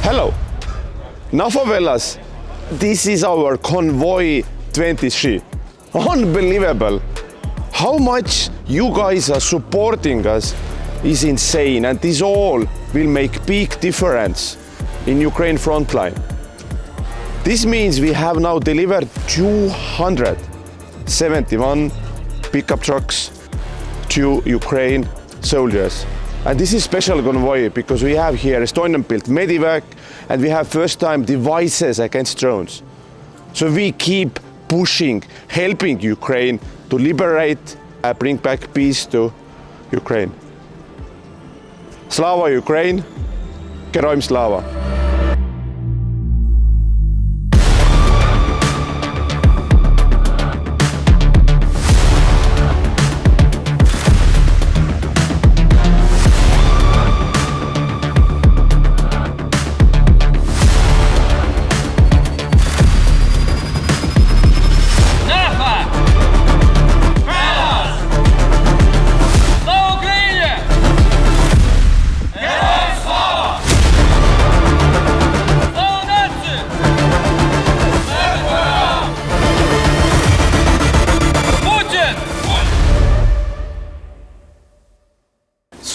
Hello, NAFO fellas, this is our Convoy 23. Unbelievable. How much you guys are supporting us is insane, and this all will make big difference in Ukraine frontline. This means we have now delivered 271 pickup trucks to Ukraine soldiers. And this is special convoy because we have here Estonian built Medevac, and we have first time devices against drones. So we keep pushing, helping Ukraine to liberate and bring back peace to Ukraine. Slava Ukraine, Geroim Slava.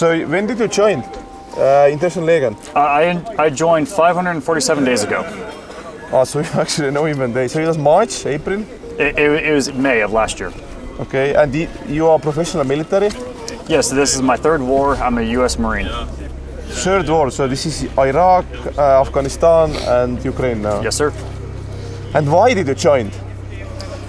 So when did you join International Legion? I joined 547 days ago. Oh, so you actually know even days. So it was March, April? It was May of last year. Okay, and you are professional military? Yes, this is my third war. I'm a U.S. Marine. Third war, so this is Iraq, Afghanistan and Ukraine now? Yes, sir. And why did you join?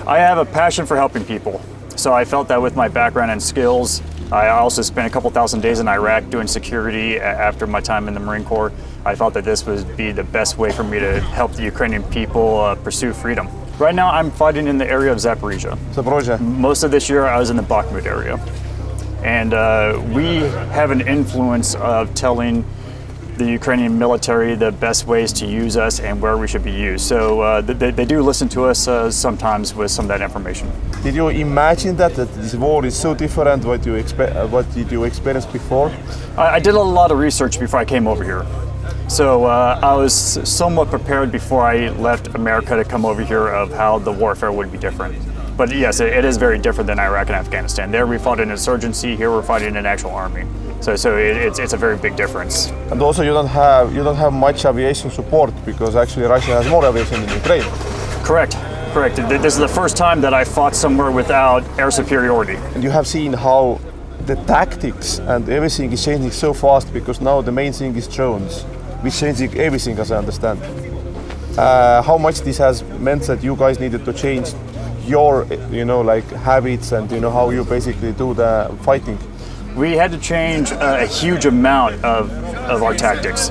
I have a passion for helping people. So I felt that with my background and skills. I also spent a couple thousand days in Iraq doing security after my time in the Marine Corps. I felt that this would be the best way for me to help the Ukrainian people pursue freedom. Right now I'm fighting in the area of Zaporizhia. Zaporizhia. Most of this year I was in the Bakhmut area. And we have an influence of telling the Ukrainian military the best ways to use us and where we should be used. So they do listen to us sometimes with some of that information. Did you imagine that this war is so different what did you experience before? I did a lot of research before I came over here. So I was somewhat prepared before I left America to come over here of how the warfare would be different. But yes, it is very different than Iraq and Afghanistan. There we fought an insurgency, here we're fighting an actual army. So it's a very big difference. And also you don't have much aviation support because actually Russia has more aviation in Ukraine. Correct. This is the first time that I fought somewhere without air superiority. And you have seen how the tactics and everything is changing so fast because now the main thing is drones, which changing everything as I understand. How much this has meant that you guys needed to change your, habits and how you basically do the fighting? We had to change a huge amount of our tactics.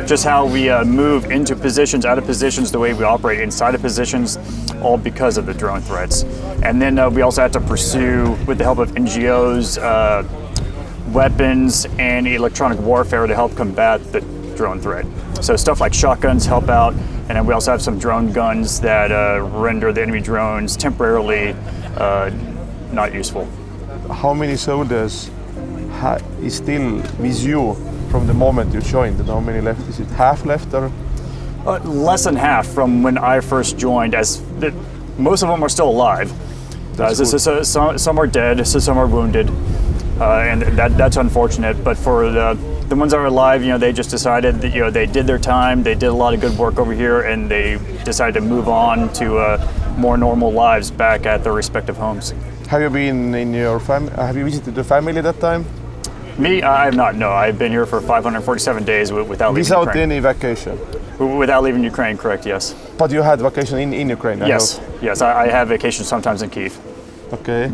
Just how we move into positions, out of positions, the way we operate inside of positions, all because of the drone threats. And then we also had to pursue, with the help of NGOs, weapons and electronic warfare to help combat the drone threat. So stuff like shotguns help out, and then we also have some drone guns that render the enemy drones temporarily not useful. How many soldiers is still with you from the moment you joined, and how many left? Is it half left or? Less than half from when I first joined, as most of them are still alive. So some are dead, so some are wounded, and that's unfortunate. But for the ones that are alive, they just decided that they did their time, they did a lot of good work over here, and they decided to move on to more normal lives back at their respective homes. Have you been in your family? Have you visited the family that time? Me, I have not. No, I've been here for 547 days without leaving Ukraine. Without any vacation? Without leaving Ukraine, correct, yes. But you had vacation in Ukraine? Yes, I have vacation sometimes in Kyiv. Okay.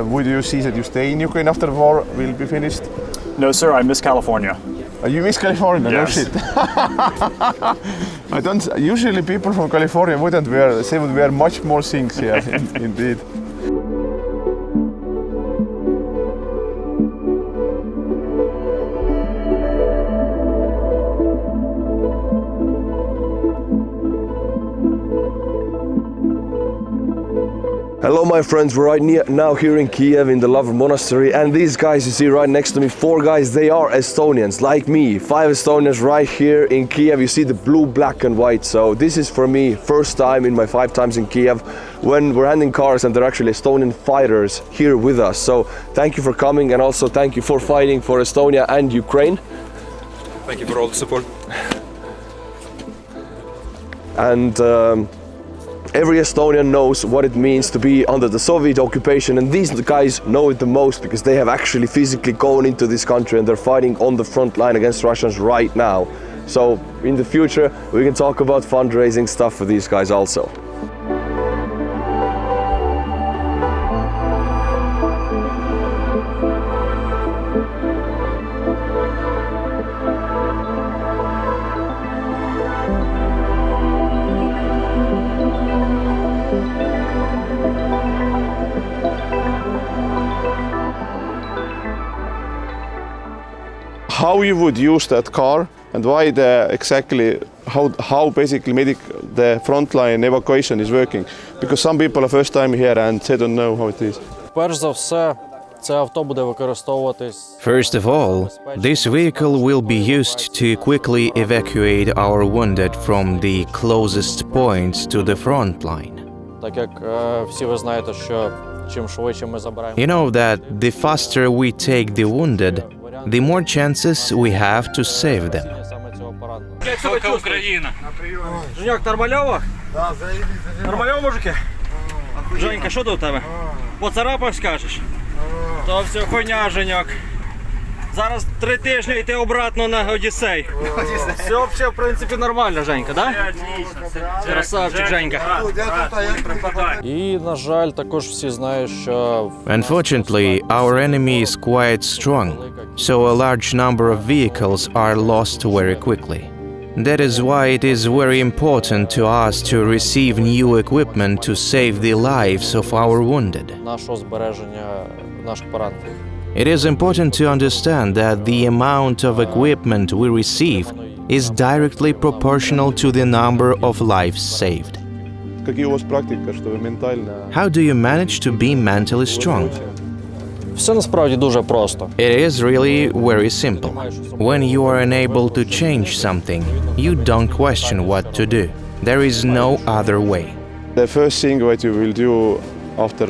Would you see that you stay in Ukraine after the war will be finished? No, sir, I miss California. You miss California? Yes. No shit. I don't. Usually people from California wouldn't wear, they would wear much more things here, indeed. Hello my friends, we're right now here in Kiev in the Lover Monastery, and these guys you see right next to me, 4 guys, they are Estonians like me. 5 Estonians right here in Kiev. You see the blue, black and white. So this is for me first time in my 5 times in Kiev when we're handing cars and they're actually Estonian fighters here with us. So thank you for coming, and also thank you for fighting for Estonia and Ukraine. Thank you for all the support. And every Estonian knows what it means to be under the Soviet occupation, and these guys know it the most because they have actually physically gone into this country and they're fighting on the front line against Russians right now. So in the future we can talk about fundraising stuff for these guys also. How you would use that car and why exactly how basically the frontline evacuation is working, because some people are first time here and they don't know how it is. First of all, this vehicle will be used to quickly evacuate our wounded from the closest points to the front line. You know that the faster we take the wounded, the more chances we have to save them. Женьок, нормальово? Да, заебись. Нормальово, мужики? Женька, що тут у тебе? Поцарапав, скажеш? То все хуйня, Женьок. Зараз 3 тижні йти обратно на Одіссей. Все взагалі, в принципі, нормально, Женька, да? Красавчик, Женька. І, на жаль, також всі знають, що Unfortunately, our enemy is quite strong, so a large number of vehicles are lost very quickly. That is why it is very important to us to receive new equipment to save the lives of our wounded. нашого збереження наших поранених. It is important to understand that the amount of equipment we receive is directly proportional to the number of lives saved. How do you manage to be mentally strong? Все насправді дуже просто. It is really very simple. When you are unable to change something, you don't question what to do. There is no other way. The first thing what you will do after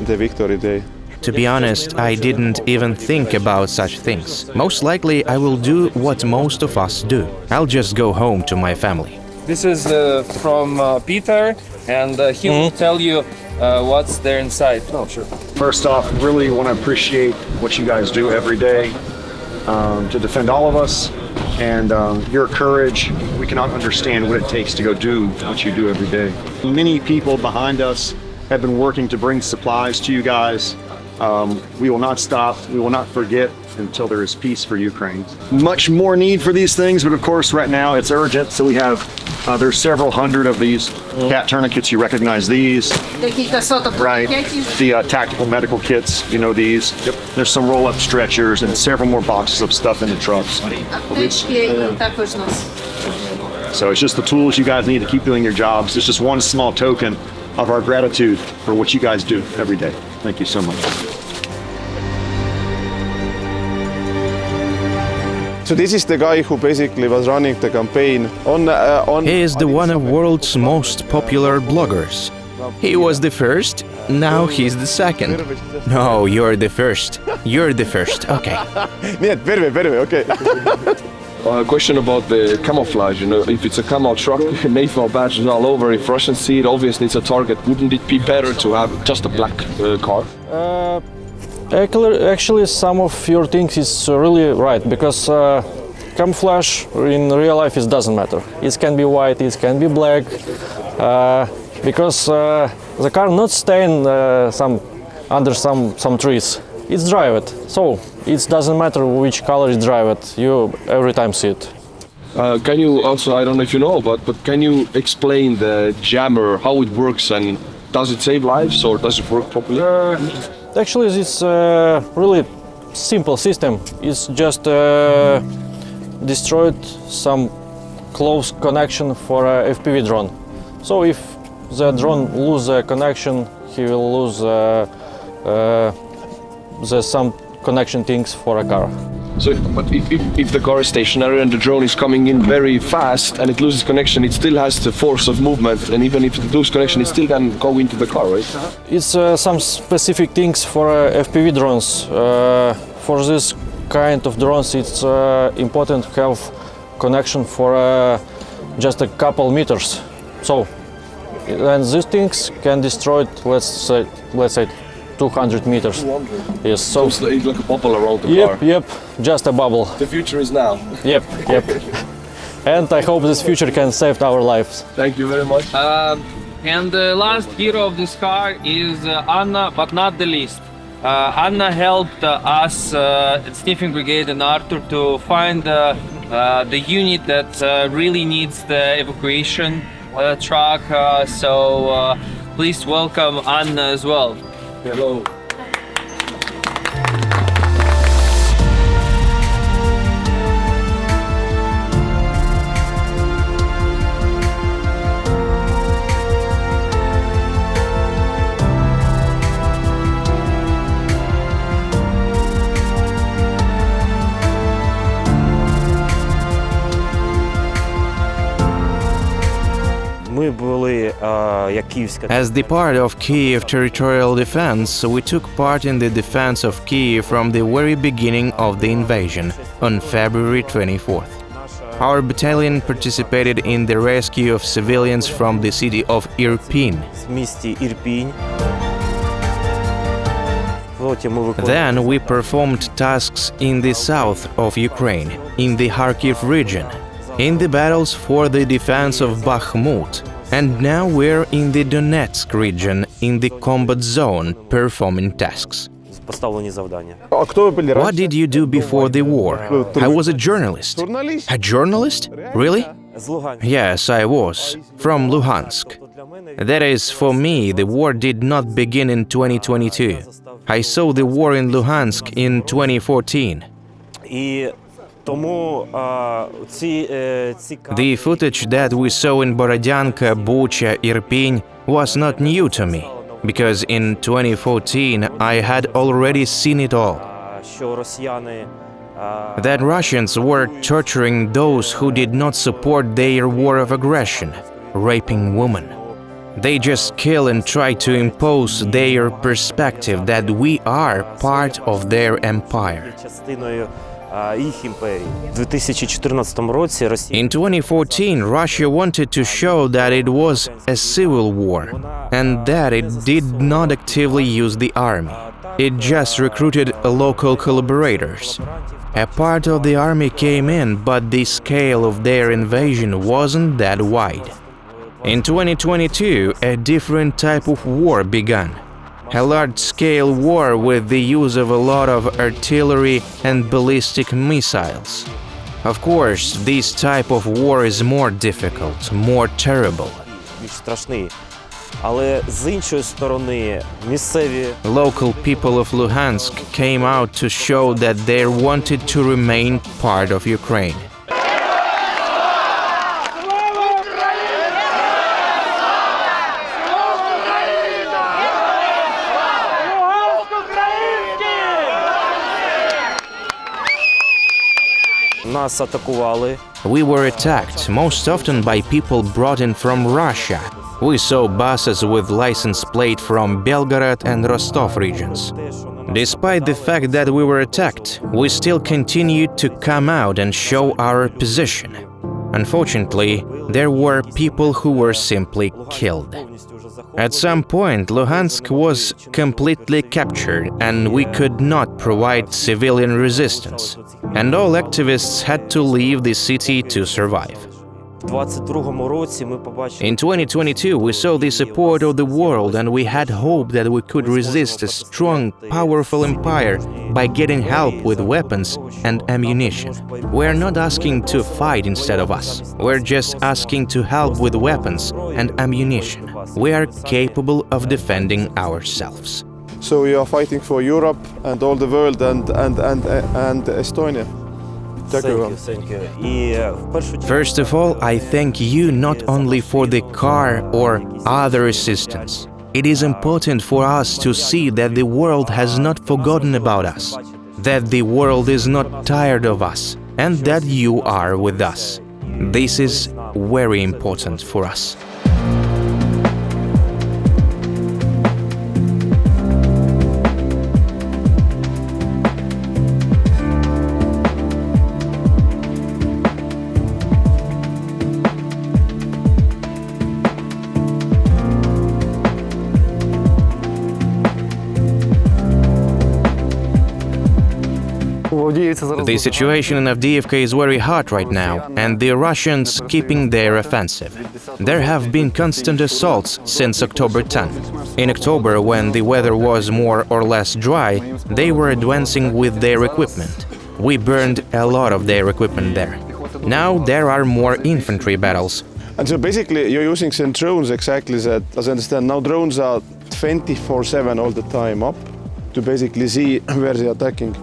the victory day. To be honest, I didn't even think about such things. Most likely, I will do what most of us do. I'll just go home to my family. This is from Peter, and he will tell you what's there inside. Oh, sure. First off, really want to appreciate what you guys do every day to defend all of us, and your courage. We cannot understand what it takes to go do what you do every day. Many people behind us have been working to bring supplies to you guys. We will not stop. We will not forget until there is peace for Ukraine. Much more need for these things, but of course right now it's urgent. So we have, there's several hundred of these CAT tourniquets. You recognize these. Right. The tactical medical kits, you know these. Yep. There's some roll-up stretchers and several more boxes of stuff in the trucks. So it's just the tools you guys need to keep doing your jobs. It's just one small token of our gratitude for what you guys do every day. Thank you so much. So this is the guy who basically was running the campaign on. He is the one of world's most popular bloggers. He was the first, now he's the second. No, you're the first. You're the first, okay. nii et Bureviy, okay. Question about the camouflage, you know, if it's a camo truck, NAFO badges all over, if Russians see it, obviously it's a target. Wouldn't it be better to have just a black car? Actually, some of your things is really right, because camouflage in real life it doesn't matter. It can be white, it can be black, because the car not staying under some trees. It's drive it, so it doesn't matter which color is drive it. You every time see it. Can you also, I don't know if you know, but can you explain the jammer, how it works, and does it save lives or does it work properly? Actually, it's a really simple system. It's just destroyed some close connection for a FPV drone. So if the drone lose the connection, he will lose some connection things for a car. So, but if the car is stationary and the drone is coming in very fast and it loses connection, it still has the force of movement, and even if it loses connection, it still can go into the car, right? It's some specific things for FPV drones. For this kind of drones, it's important to have connection for just a couple meters. So, and these things can destroy, let's say 200 meters. 200. Yes, so it's like a bubble around the car. Yep, just a bubble. The future is now. Yep. And I hope this future can save our lives. Thank you very much. And the last hero of this car is Anna, but not the least. Anna helped us at Sniffing Brigade and Arthur to find the unit that really needs the evacuation truck. So please welcome Anna as well. Hello. As the part of Kyiv territorial defense, we took part in the defense of Kyiv from the very beginning of the invasion, on February 24th. Our battalion participated in the rescue of civilians from the city of Irpin. Then we performed tasks in the south of Ukraine, in the Kharkiv region, in the battles for the defense of Bakhmut, and now we're in the Donetsk region, in the combat zone, performing tasks. What did you do before the war? I was a journalist. A journalist? Really? Yes, I was. From Luhansk. That is, for me, the war did not begin in 2022. I saw the war in Luhansk in 2014. The footage that we saw in Borodyanka, Bucha, Irpin was not new to me, because in 2014 I had already seen it all. That Russians were torturing those who did not support their war of aggression, raping women. They just kill and try to impose their perspective that we are part of their empire. In 2014, Russia wanted to show that it was a civil war and that it did not actively use the army. It just recruited local collaborators. A part of the army came in, but the scale of their invasion wasn't that wide. In 2022, a different type of war began. A large-scale war with the use of a lot of artillery and ballistic missiles. Of course, this type of war is more difficult, more terrible. Local people of Luhansk came out to show that they wanted to remain part of Ukraine. We were attacked, most often by people brought in from Russia. We saw buses with license plate from Belgorod and Rostov regions. Despite the fact that we were attacked, we still continued to come out and show our position. Unfortunately, there were people who were simply killed. At some point, Luhansk was completely captured and we could not provide civilian resistance, and all activists had to leave the city to survive. In 2022, we saw the support of the world and we had hope that we could resist a strong, powerful empire by getting help with weapons and ammunition. We're not asking to fight instead of us. We're just asking to help with weapons and ammunition. We are capable of defending ourselves. So you are fighting for Europe and all the world and Estonia. Thank you. First of all, I thank you not only for the car or other assistance. It is important for us to see that the world has not forgotten about us, that the world is not tired of us, and that you are with us. This is very important for us. The situation in Avdiivka is very hot right now, and the Russians keeping their offensive. There have been constant assaults since October 10. In October, when the weather was more or less dry, they were advancing with their equipment. We burned a lot of their equipment there. Now there are more infantry battles. And so basically you're using some drones exactly that, as I understand, now drones are 24/7 all the time up to basically see where they're attacking.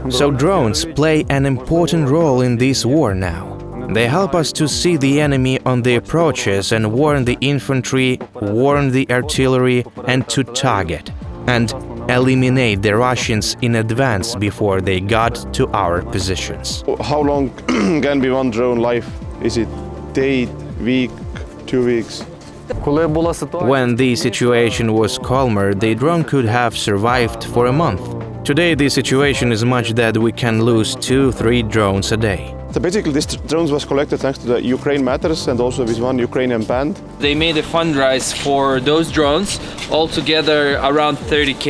So drones play an important role in this war now. They help us to see the enemy on the approaches and warn the infantry, warn the artillery, and to target and eliminate the Russians in advance before they got to our positions. How long can be one drone life? Is it day, week, 2 weeks? When the situation was calmer, the drone could have survived for a month. Today the situation is much that we can lose 2-3 drones a day. So basically this drones was collected thanks to the Ukraine Matters and also with one Ukrainian band. They made a fundraise for those drones, altogether around 30K.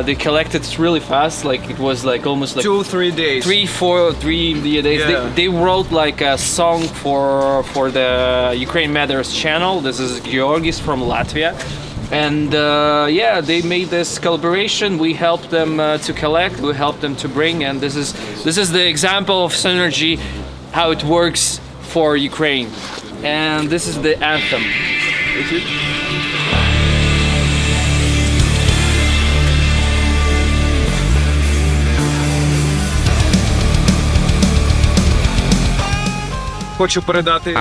They collected really fast, like it was like almost like 2-3 days. 3 days. Yeah. They wrote like a song for the Ukraine Matters channel. This is Georgis from Latvia. And yeah, they made this collaboration. We helped them to collect, we helped them to bring, and this is the example of synergy, how it works for Ukraine. And this is the anthem.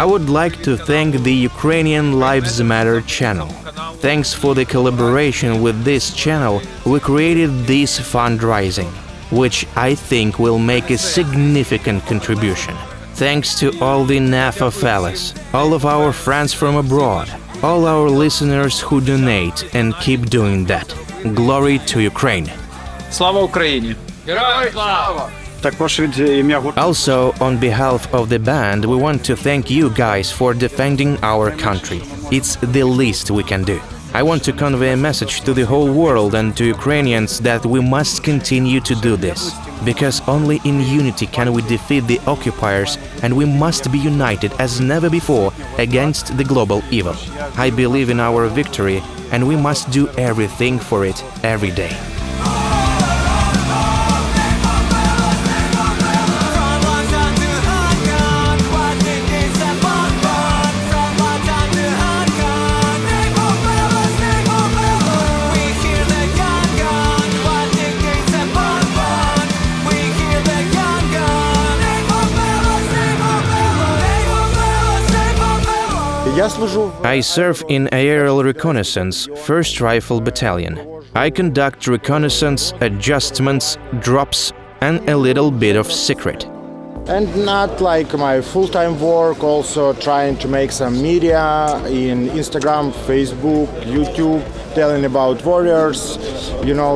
I would like to thank the Ukrainian Lives Matter channel. Thanks for the collaboration with this channel, we created this fundraising, which I think will make a significant contribution. Thanks to all the NAFO fellas, all of our friends from abroad, all our listeners who donate and keep doing that. Glory to Ukraine! Слава Україні! Героям слава! Also, on behalf of the band, we want to thank you guys for defending our country. It's the least we can do. I want to convey a message to the whole world and to Ukrainians that we must continue to do this. Because only in unity can we defeat the occupiers, and we must be united as never before against the global evil. I believe in our victory, and we must do everything for it every day. I serve in Aerial Reconnaissance, 1st Rifle Battalion. I conduct reconnaissance, adjustments, drops, and a little bit of secret. And not like my full-time work, also trying to make some media in Instagram, Facebook, YouTube, telling about warriors, you know,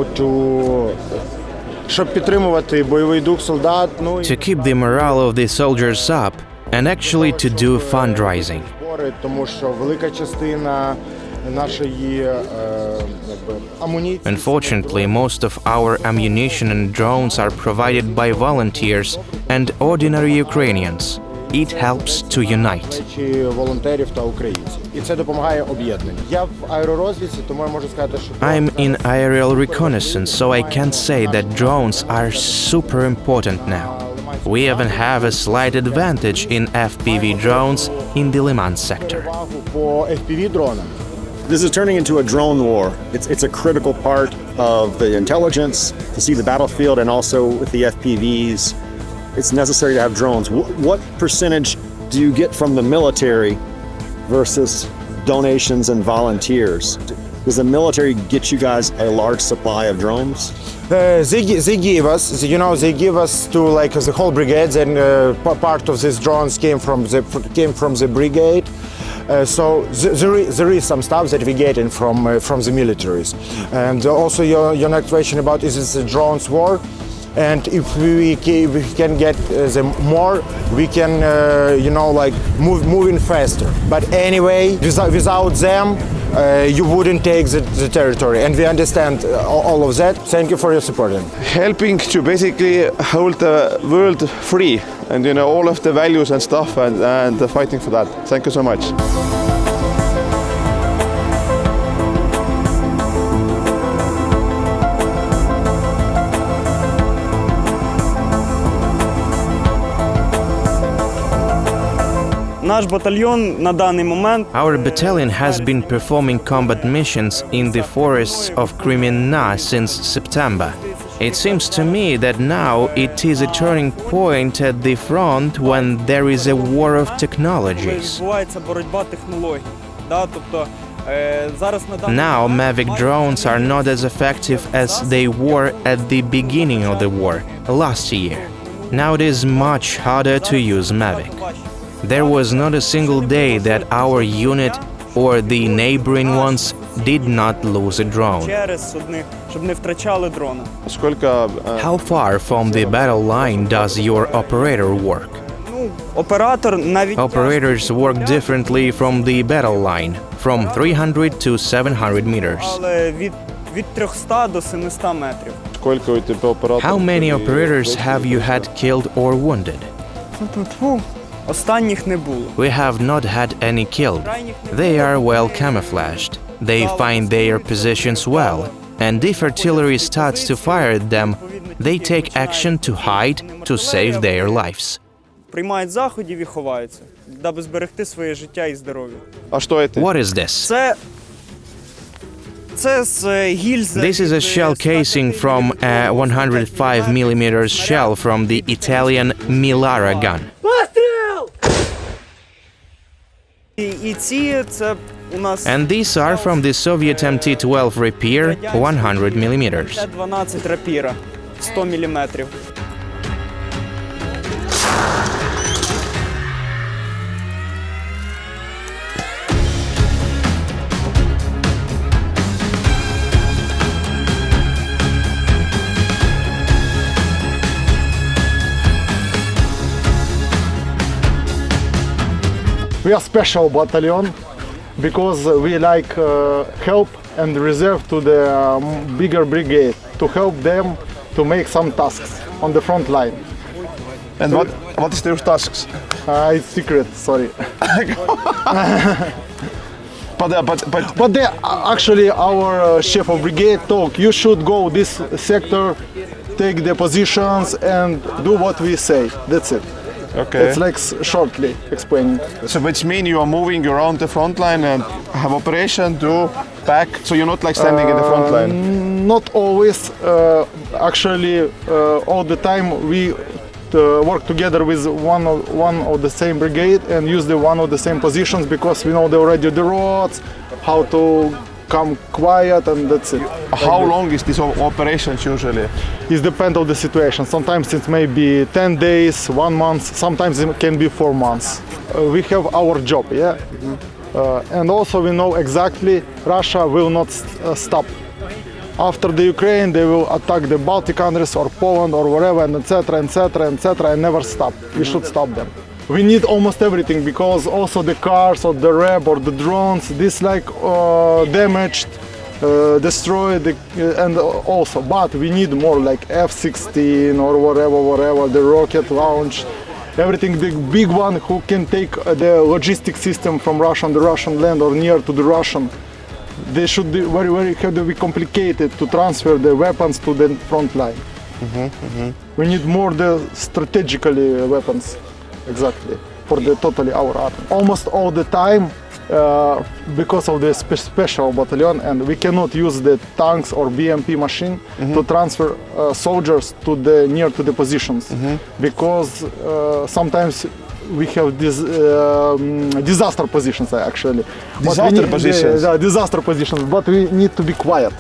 щоб підтримувати бойовий дух солдат. To keep the morale of the soldiers up, and actually to do fundraising. Тому що велика частина нашої амуніції. Unfortunately, most of our ammunition and drones are provided by volunteers and ordinary Ukrainians. It helps to unite. Волонтерів та українців. І це допомагає об'єднанню. Я в аеророзвідці, тому я можу сказати, що I'm in aerial reconnaissance, so I can say that drones are super important now. We even have a slight advantage in FPV drones in the Liman sector. This is turning into a drone war. It's a critical part of the intelligence to see the battlefield, and also with the FPVs, it's necessary to have drones. What percentage do you get from the military versus donations and volunteers. Does the military get you guys a large supply of drones? They give us, they give us to like the whole brigade, and part of these drones came from the brigade. So there is some stuff that we getting from the militaries. And also your next question about is the drones war? And if we can get them more, we can, moving faster. But anyway, without them, you wouldn't take the territory. And we understand all of that. Thank you for your support. Helping to basically hold the world free and all of the values and stuff and fighting for that. Thank you so much. Our battalion has been performing combat missions in the forests of Crimea since September. It seems to me that now it is a turning point at the front when there is a war of technologies. Now Mavic drones are not as effective as they were at the beginning of the war, last year. Now it is much harder to use Mavic. There was not a single day that our unit or the neighboring ones did not lose a drone. How far from the battle line does your operator work? Operators work differently from the battle line, from 300 to 700 meters. How many operators have you had killed or wounded? We have not had any killed. They are well camouflaged. They find their positions well, and if artillery starts to fire at them, they take action to hide to save their lives. What is this? This is a shell casing from a 105mm shell from the Italian Milara gun. And these are from the Soviet MT-12 Rapier 100mm. We are special battalion because we like help and reserve to the bigger brigade to help them to make some tasks on the front line. And what is their tasks? It's secret, sorry. But they actually our chief of brigade told you should go this sector, take the positions and do what we say. That's it. Okay. It's like shortly explaining. So which means you are moving around the front line and have operation to back, so you're not like standing in the front line? Not always. Actually, all the time we work together with one of the same brigade and use the one of the same positions because we know already the roads, how to come quiet, and that's it. How long is this operations usually? It depends on the situation. Sometimes it may be 10 days, 1 month, sometimes it can be 4 months. We have our job, yeah? And also we know exactly Russia will not stop. After the Ukraine, they will attack the Baltic countries or Poland or wherever, and etc., and never stop. We should stop them. We need almost everything because also the cars or the REB or the drones, this like damaged, destroyed, and also, but we need more like F-16 or whatever, the rocket launch, everything, the big one who can take the logistic system from the Russian land or near to the Russian. They should be very have to be complicated to transfer the weapons to the front line. We need more the strategically weapons. Exactly, for the totally our army. Almost all the time because of the special battalion, and we cannot use the tanks or BMP machine to transfer soldiers to the near to the positions, because sometimes we have these disaster positions actually. Disaster positions? Disaster positions, but we need to be quiet.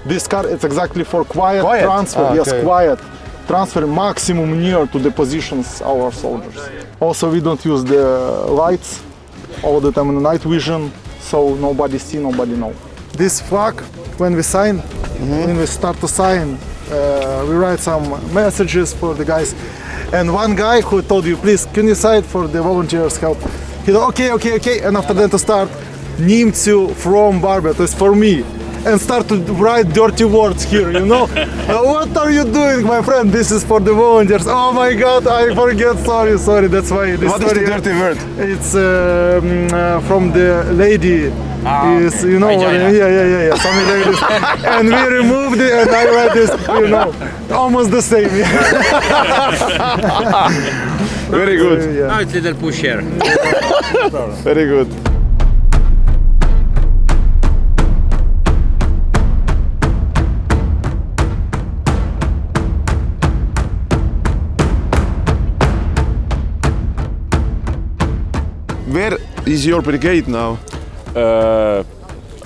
This car is exactly for quiet transfer. Yes, quiet transfer, maximum near to the positions our soldiers. Also, we don't use the lights all the time in the night vision, so nobody see, nobody know. This flag, when we sign, when we start to sign, we write some messages for the guys. And one guy who told you, please, can you sign for the volunteers help? He said, okay. And after that to start, Nimtsu from Barbados, it's for me. And start to write dirty words here, you know? What are you doing, my friend? This is for the volunteers. Oh my God, I forget, sorry, that's why. This what is the dirty word? It's from the lady. Is, you know, yeah, some ladies. And we removed it and I write this, you know, almost the same. Very good. Now it's little push here. Very good. Where is your brigade now?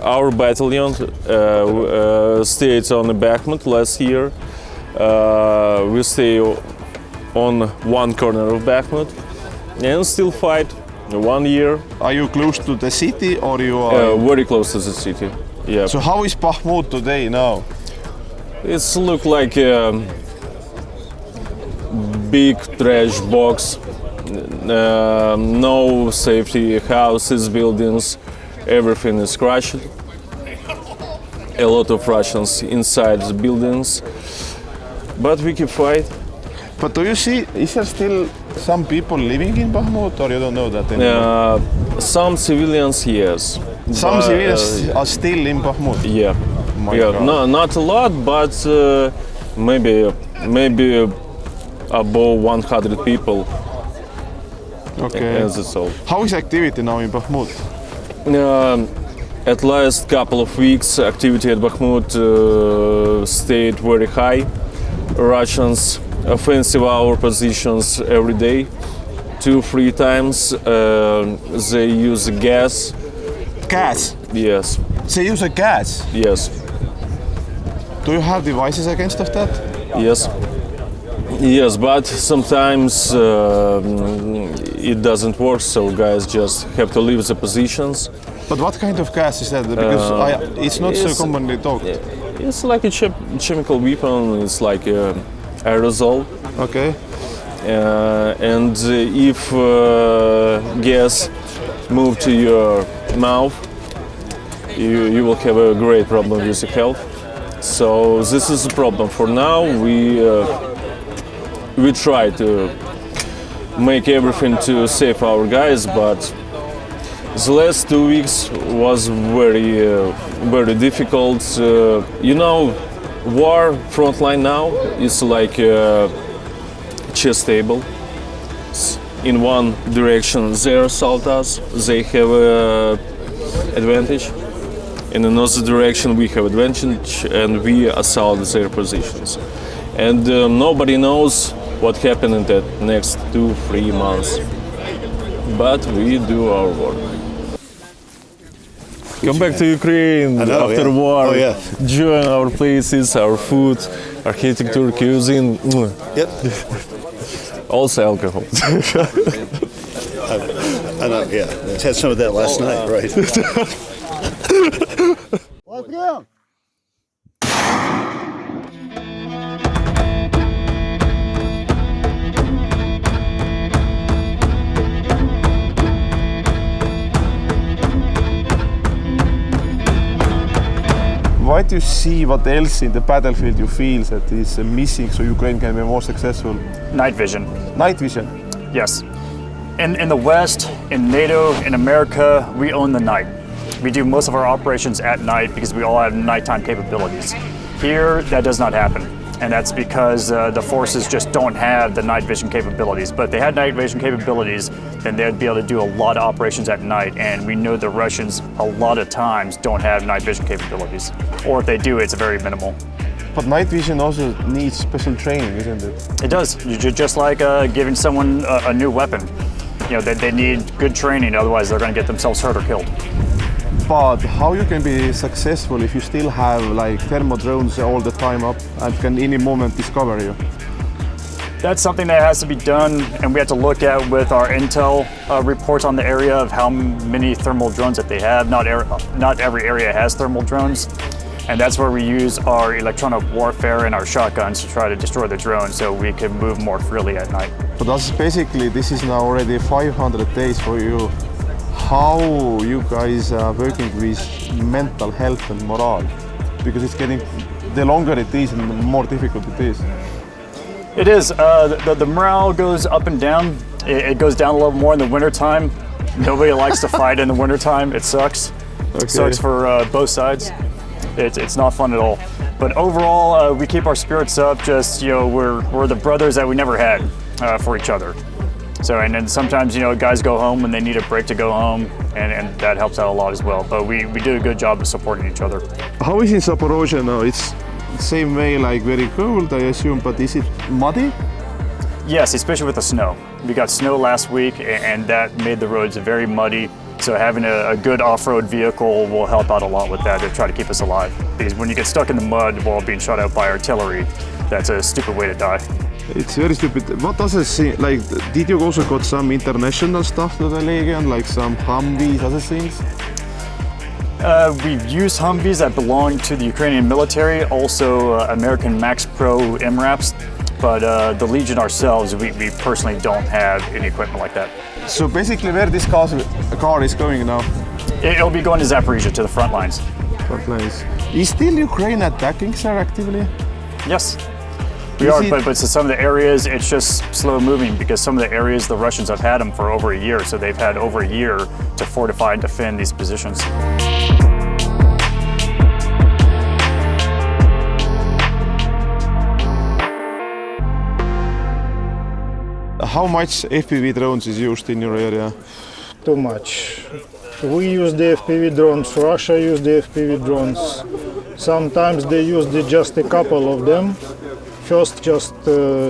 Our battalion stayed on Bakhmut last year. We stay on one corner of Bakhmut and still fight 1 year. Are you close to the city or you are? Very close to the city. Yeah. So how is Bakhmut today now? It's look like a big trash box. No safety houses, buildings, everything is crushed. A lot of Russians inside the buildings, but we keep fight. But do you see, is there still some people living in Bakhmut, or you don't know that anymore? Some civilians, yes. Some civilians are still in Bakhmut? Yeah. God. No, not a lot, but maybe above 100 people. Okay. That's all. How is activity now in Bakhmut? At last couple of weeks, activity at Bakhmut stayed very high. Russians offensive our positions every day, 2-3 times. They use gas. Gas? Yes. They use a gas? Yes. Do you have devices against of that? Yes. Yes, but sometimes it doesn't work, so guys just have to leave the positions. But what kind of gas is that? Because it's not so commonly talked. It's like a chemical weapon. It's like aerosol. Okay. And if gas move to your mouth, you will have a great problem with your health. So this is a problem. For now, we try to make everything to save our guys, but the last 2 weeks was very difficult. You know, war frontline now is like a chess table. In one direction they assault us, they have advantage. In another direction we have advantage and we assault their positions. And nobody knows what happened in the next 2-3 months. But we do our work. Come back to Ukraine after war. Oh, yeah. Join our places, our food, architecture, cuisine. Yep. Also alcohol. I know, yeah. I had some of that last night, right? What do you see, what else in the battlefield you feel that is missing so Ukraine can be more successful? Night vision. Night vision? Yes. In the West, in NATO, in America, we own the night. We do most of our operations at night because we all have nighttime capabilities. Here, that does not happen. And that's because the forces just don't have the night vision capabilities. But if they had night vision capabilities, then they'd be able to do a lot of operations at night. And we know the Russians a lot of times don't have night vision capabilities. Or if they do, it's very minimal. But night vision also needs special training, isn't it? It does. Just like giving someone a new weapon. You know, they need good training, otherwise they're going to get themselves hurt or killed. But how you can be successful if you still have like thermo drones all the time up and can any moment discover you? That's something that has to be done, and we have to look at with our intel reports on the area of how many thermal drones that they have. Not every area has thermal drones, and that's where we use our electronic warfare and our shotguns to try to destroy the drone so we can move more freely at night. But that's basically, this is now already 500 days for you. How you guys are working with mental health and morale? Because it's getting, the longer it is, and the more difficult it is. It is. The morale goes up and down. It goes down a little more in the wintertime. Nobody likes to fight in the wintertime. It sucks. Okay. It sucks for both sides. It's not fun at all. But overall, we keep our spirits up. Just, you know, we're the brothers that we never had for each other. So, and then sometimes, you know, guys go home when they need a break to go home, and that helps out a lot as well. But we do a good job of supporting each other. How is in Zaporozhye now? It's the same way, like very cold, I assume, but is it muddy? Yes, especially with the snow. We got snow last week, and that made the roads very muddy. So having a good off-road vehicle will help out a lot with that to try to keep us alive. Because when you get stuck in the mud while being shot out by artillery, that's a stupid way to die. It's very stupid. What does it seem like? Did you also got some international stuff to the Legion, like some Humvees, other things? We've used Humvees that belong to the Ukrainian military, also American Max Pro MRAPs, but the Legion ourselves, we personally don't have any equipment like that. So basically where this car is going now? It'll be going to Zaporizhzhia, to the front lines. Frontlines. Is still Ukraine attacking, sir, actively? Yes. We are, but some of the areas, it's just slow moving because some of the areas, the Russians have had them for over a year, so they've had over a year to fortify and defend these positions. How much FPV drones is used in your area? Too much. We use the FPV drones, Russia use the FPV drones. Sometimes they use just a couple of them. First just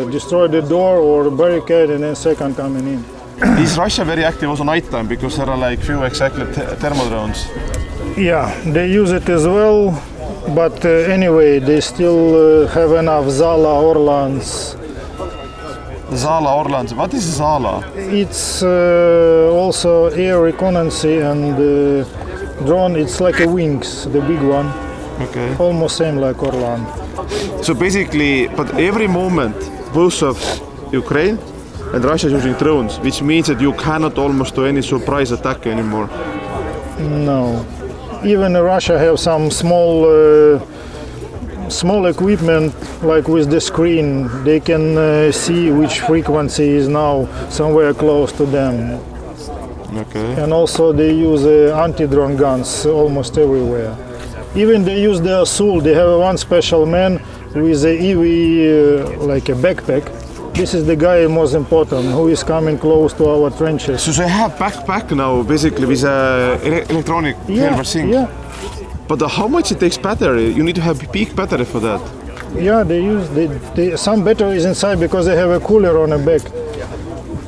destroy the door or barricade and then second coming in. Is Russia very active also nighttime because there are like few exactly thermal drones? Yeah, they use it as well, but anyway, they still have enough Zala Orlans. Zala Orlans, what is Zala? It's also air reconnaissance and drone, it's like a wings, the big one. Okay. Almost same like Orlan. So basically, but every moment, both of Ukraine and Russia is using drones, which means that you cannot almost do any surprise attack anymore. No. Even Russia have some small equipment, like with the screen. They can see which frequency is now somewhere close to them. Okay. And also they use anti-drone guns almost everywhere. Even they use the Azul. They have one special man with a EV, like a backpack. This is the guy most important, who is coming close to our trenches. So they have backpack now, basically with electronic everything. Yeah. But how much it takes battery? You need to have peak battery for that. Yeah, they use some batteries inside because they have a cooler on the back.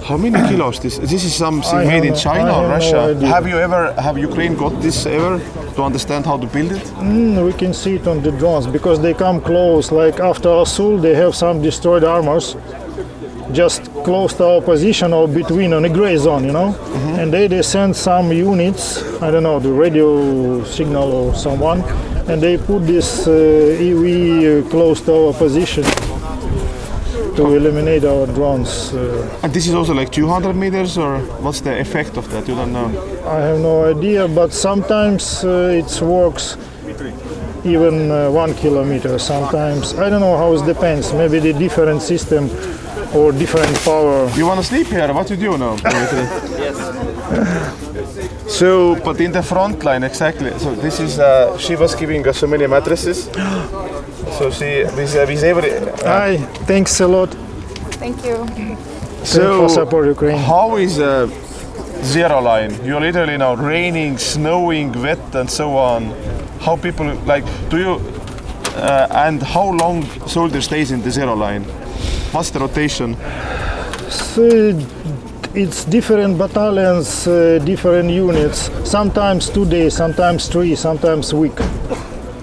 How many kilos? This is something made in China or Russia? No, have Ukraine got this ever to understand how to build it? We can see it on the drones because they come close. Like after Azul, they have some destroyed armors just close to our position or between on a gray zone, you know. Mm-hmm. And they send some units, I don't know, the radio signal or someone, and they put this EV close to our position to eliminate our drones. And this is also like 200 meters, or what's the effect of that? You don't know? I have no idea, but sometimes it works even 1 kilometer. Sometimes, I don't know how it depends. Maybe the different system or different power. You want to sleep here? What you do now? Yes. So, but in the front line, exactly. So this is, she was giving us so many mattresses. So see, with every. Hi, thanks a lot. Thank you. For support Ukraine. How is zero line? You're literally now raining, snowing, wet, and so on. How people like? Do you? And how long soldier stays in the zero line? What's the rotation? So it's different battalions, different units. Sometimes 2 days, sometimes 3, sometimes week.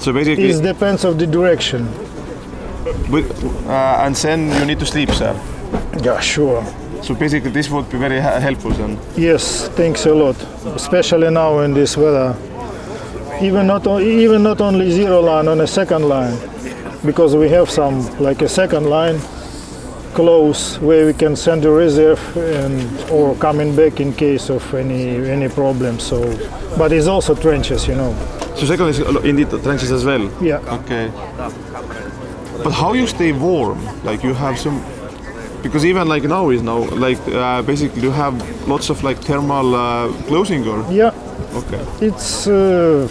So basically, it depends of the direction. But, and then you need to sleep, sir. Yeah, sure. So basically, this would be very helpful then. Yes, thanks a lot. Especially now in this weather. Even not only zero line, on a second line, because we have some like a second line close where we can send a reserve or coming back in case of any problem. So, but it's also trenches, you know. So second is indeed trenches as well. Yeah. Okay. But how you stay warm? Like you have some, because even like now like basically you have lots of like thermal clothing or. Yeah. Okay. It's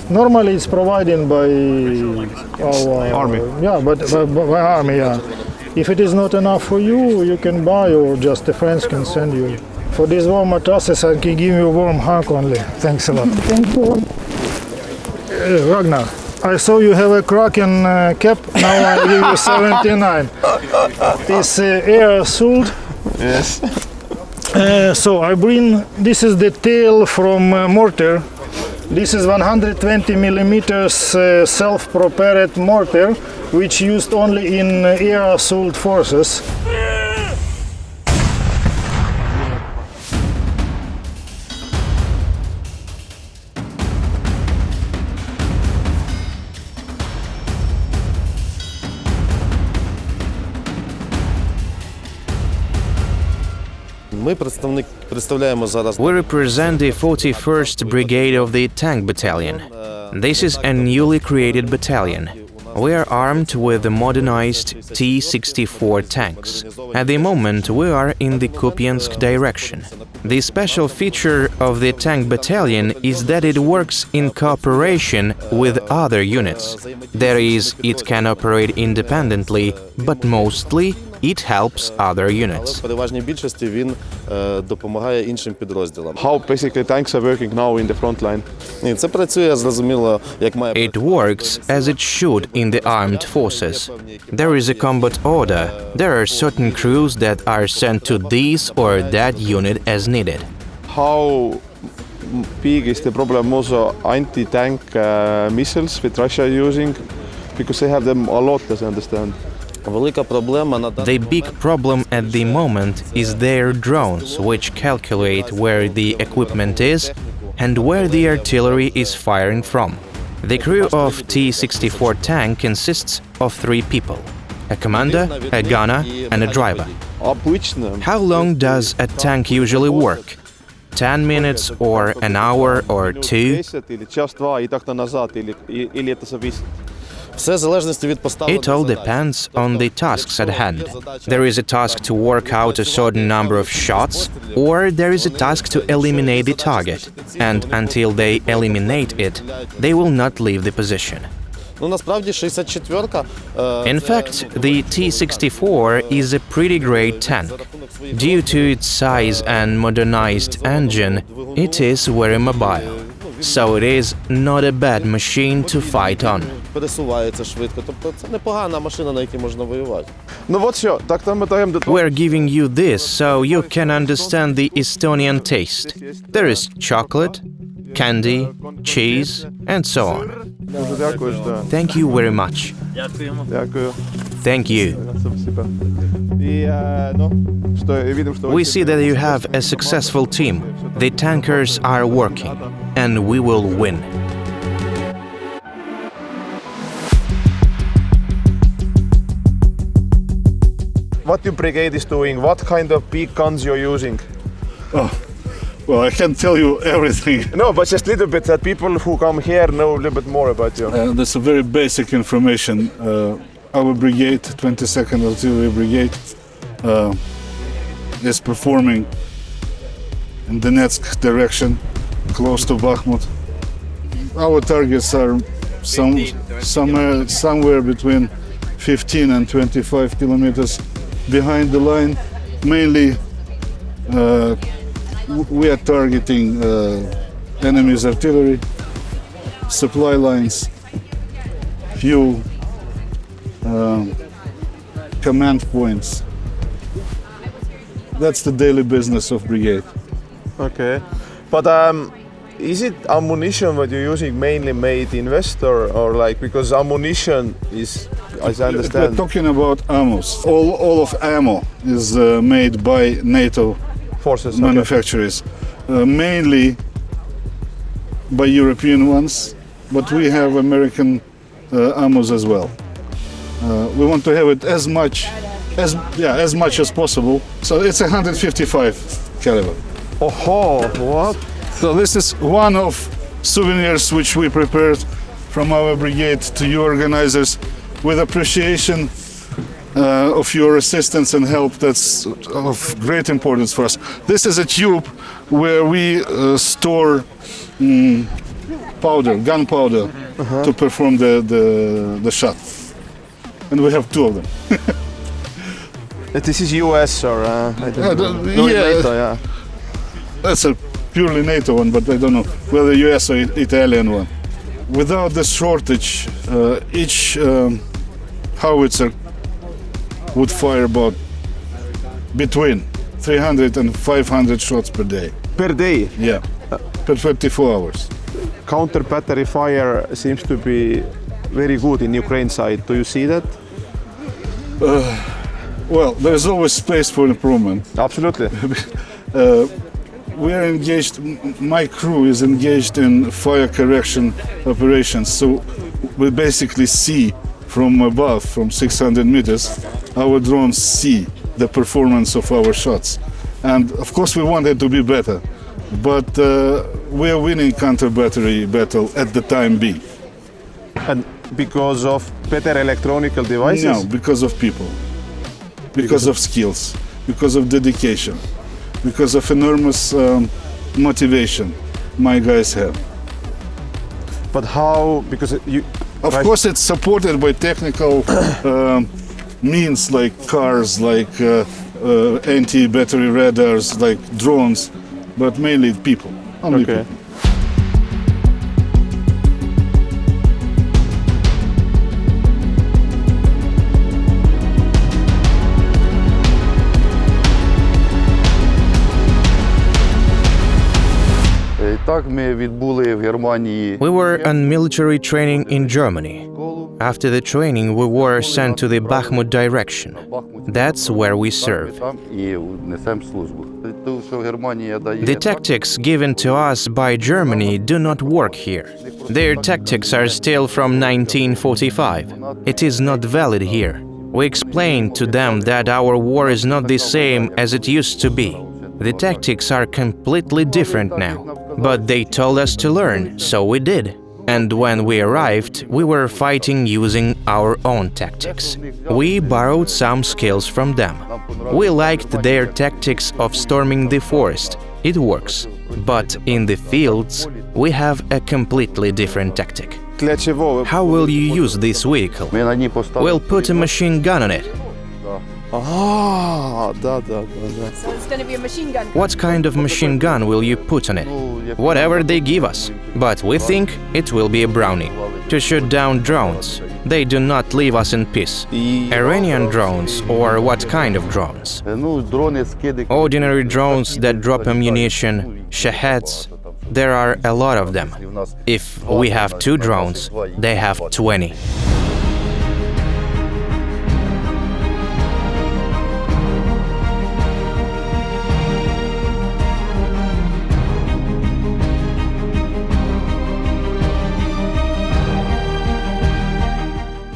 normally it's provided by our army. Yeah, but by army. Yeah. If it is not enough for you, you can buy or just the friends can send you. For these warm mattresses, I can give you a warm hug only. Thanks a lot. Thank you. Ragnar, I saw you have a Kraken cap. Now I give you 79. It's air assault. Yes. So I bring, this is the tail from mortar. This is 120 millimeters self-propelled mortar, which used only in air assault forces. We represent the 41st Brigade of the Tank Battalion. This is a newly created battalion. We are armed with the modernized T-64 tanks. At the moment, we are in the Kupiansk direction. The special feature of the tank battalion is that it works in cooperation with other units. That is, it can operate independently, but mostly it helps other units. How basically tanks are working now in the front line? It works as it should in the armed forces. There is a combat order. There are certain crews that are sent to this or that unit as needed. How big is the problem also anti-tank missiles with Russia using? Because they have them a lot, as I understand. The big problem at the moment is their drones, which calculate where the equipment is and where the artillery is firing from. The crew of T-64 tank consists of 3 people: a commander, a gunner, and a driver. How long does a tank usually work? 10 minutes or an hour or 2? It all depends on the tasks at hand. There is a task to work out a certain number of shots, or there is a task to eliminate the target, and until they eliminate it, they will not leave the position. In fact, the T-64 is a pretty great tank. Due to its size and modernized engine, it is very mobile. So it is not a bad machine to fight on. We're giving you this so you can understand the Estonian taste. There is chocolate, candy, cheese, and so on. Thank you very much. Thank you. We see that you have a successful team. The tankers are working, and we will win. What your brigade is doing, what kind of big guns you're using? Oh, well, I can't tell you everything. No, but just a little bit, that people who come here know a little bit more about you. That's a very basic information. Our brigade, 22nd Artillery Brigade, is performing in the Donetsk direction, close to Bakhmut. Our targets are somewhere between 15 and 25 kilometers behind the line. Mainly we are targeting enemy's artillery, supply lines, fuel, command points. That's the daily business of brigade. Okay, but is it ammunition what you're using mainly made in West or like, because ammunition is, as I understand. We're talking about ammo. All of ammo is made by NATO forces, manufacturers, mainly by European ones, but we have American ammos as well. We want to have it as much as possible. So it's 155 caliber. Oh, what? So this is one of souvenirs which we prepared from our brigade to you organizers, with appreciation of your assistance and help. That's of great importance for us. This is a tube where we store powder, gunpowder, to perform the shot. And we have two of them. This is US or I don't know. NATO, yeah. That's a purely NATO one, but I don't know whether US or Italian one. Without the shortage, each howitzer would fire about between 300 and 500 shots per day. Per day? Yeah, per 24 hours. Counter battery fire seems to be very good in Ukraine side. Do you see that? Well, there's always space for improvement. Absolutely. We are engaged, my crew is engaged in fire correction operations. So we basically see from above, from 600 meters, our drones see the performance of our shots. And of course we want it to be better, but we are winning counter-battery battle at the time being. And because of better electronic devices? No, because of people, because of skills, because of dedication, because of enormous motivation my guys have. But how? Because you. Of course, it's supported by technical means like cars, like anti-battery radars, like drones, but mainly people. Only people. We were on military training in Germany. After the training, we were sent to the Bakhmut direction. That's where we serve. The tactics given to us by Germany do not work here. Their tactics are still from 1945. It is not valid here. We explained to them that our war is not the same as it used to be. The tactics are completely different now. But they told us to learn, so we did. And when we arrived, we were fighting using our own tactics. We borrowed some skills from them. We liked their tactics of storming the forest. It works. But in the fields, we have a completely different tactic. How will you use this vehicle? We'll put a machine gun on it. So it's going to be a machine gun. What kind of machine gun will you put on it? Whatever they give us. But we think it will be a Browning. To shoot down drones. They do not leave us in peace. Iranian drones, or what kind of drones? Ordinary drones that drop ammunition, Shaheds. There are a lot of them. If we have 2 drones, they have 20.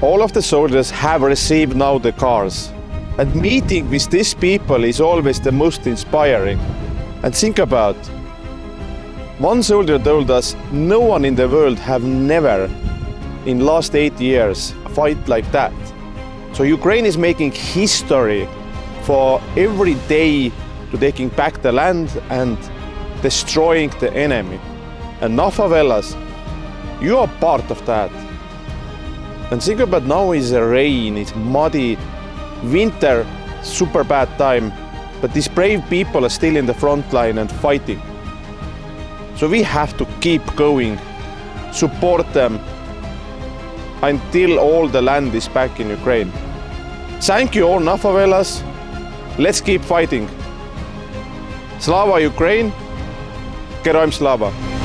all of the soldiers have received now the cars. And meeting with these people is always the most inspiring. And think about, one soldier told us, no one in the world have never, in last 8 years, fight like that. So Ukraine is making history for every day to taking back the land and destroying the enemy. And NAFO Velas, you are part of that. And think about now is a rain, it's muddy, winter, super bad time, but these brave people are still in the front line and fighting. So we have to keep going, support them until all the land is back in Ukraine. Thank you all NAFO fellas. Let's keep fighting. Slava Ukraine, Geroim Slava.